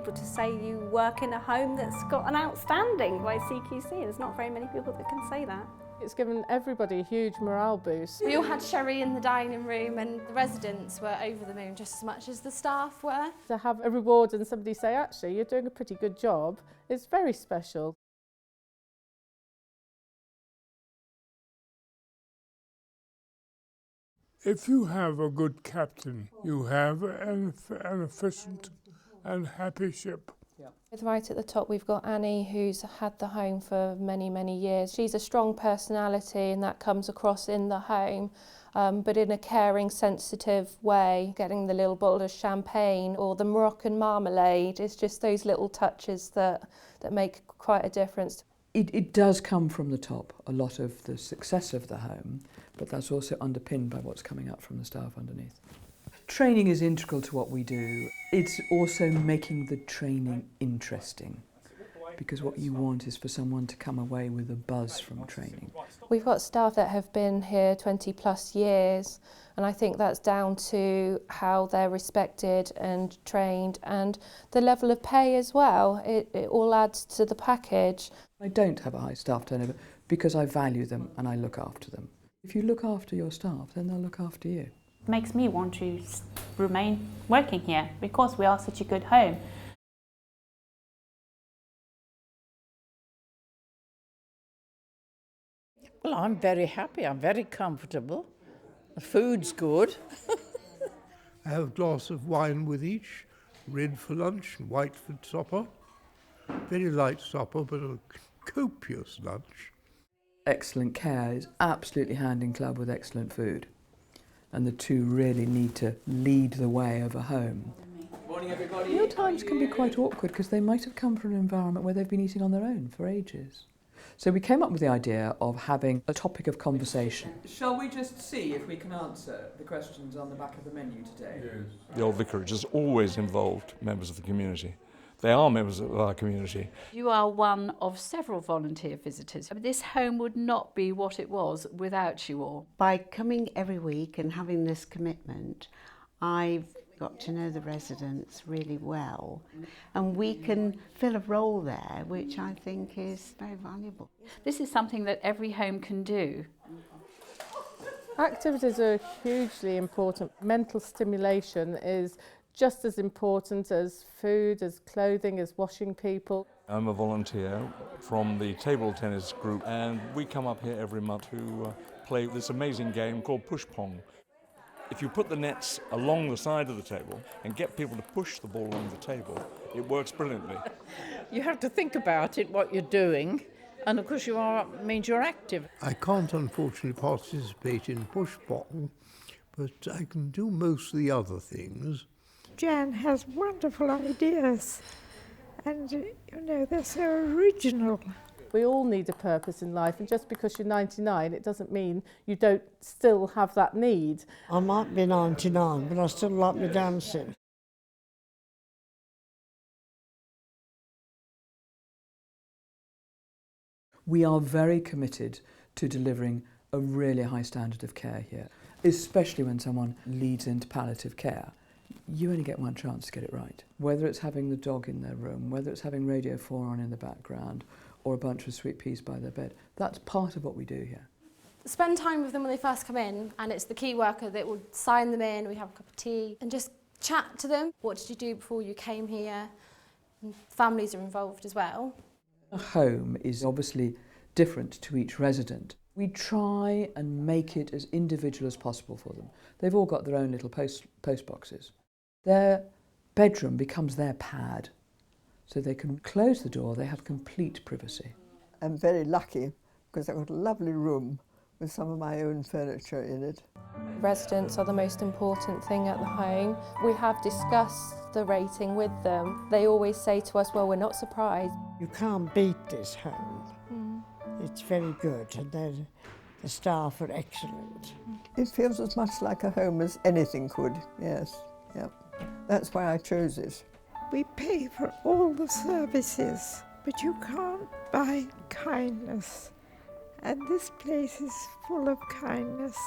able to say you work in a home that's got an outstanding by CQC. There's not very many people that can say that. It's given everybody a huge morale boost. We all had sherry in the dining room and the residents were over the moon just as much as the staff were. To have a reward and somebody say, actually, you're doing a pretty good job, is very special. If you have a good captain, you have an efficient and happy ship. Right at the top we've got Annie, who's had the home for many, many years. She's a strong personality and that comes across in the home, but in a caring, sensitive way. Getting the little bottle of champagne or the Moroccan marmalade is just those little touches that make quite a difference. It does come from the top, a lot of the success of the home, but that's also underpinned by what's coming up from the staff underneath. Training is integral to what we do. It's also making the training interesting, because what you want is for someone to come away with a buzz from training. We've got staff that have been here 20 plus years, and I think that's down to how they're respected and trained and the level of pay as well. It all adds to the package. I don't have a high staff turnover because I value them and I look after them. If you look after your staff, then they'll look after you. It makes me want to remain working here because we are such a good home. Well, I'm very happy, I'm very comfortable. The food's good. I have a glass of wine with each, red for lunch and white for supper. Very light supper, but a copious lunch. Excellent care is absolutely hand in glove with excellent food. And the two really need to lead the way of a home. Morning, everybody. Meal times can be quite awkward because they might have come from an environment where they've been eating on their own for ages. So we came up with the idea of having a topic of conversation. Shall we just see if we can answer the questions on the back of the menu today? Yes. The old vicarage has always involved members of the community. They are members of our community. You are one of several volunteer visitors. This home would not be what it was without you all. By coming every week and having this commitment, I've got to know the residents really well, and we can fill a role there which I think is very valuable. This is something that every home can do. Activities are hugely important. Mental stimulation is just as important as food, as clothing, as washing people. I'm a volunteer from the table tennis group, and we come up here every month to play this amazing game called push pong. If you put the nets along the side of the table and get people to push the ball along the table, it works brilliantly. You have to think about it, what you're doing, and of course means you're active. I can't unfortunately participate in push pong, but I can do most of the other things. Jan has wonderful ideas, and they're so original. We all need a purpose in life, and just because you're 99, it doesn't mean you don't still have that need. I might be 99, but I still like my dancing. We are very committed to delivering a really high standard of care here, especially when someone leads into palliative care. You only get one chance to get it right. Whether it's having the dog in their room, whether it's having Radio 4 on in the background, or a bunch of sweet peas by their bed, that's part of what we do here. Spend time with them when they first come in, and it's the key worker that will sign them in, we have a cup of tea, and just chat to them. What did you do before you came here? And families are involved as well. A home is obviously different to each resident. We try and make it as individual as possible for them. They've all got their own little post boxes. Their bedroom becomes their pad, so they can close the door, they have complete privacy. I'm very lucky because I've got a lovely room with some of my own furniture in it. Residents are the most important thing at the home. We have discussed the rating with them. They always say to us, well, we're not surprised. You can't beat this home. It's very good, and the staff are excellent. It feels as much like a home as anything could, yes. Yep. That's why I chose it. We pay for all the services, but you can't buy kindness. And this place is full of kindness.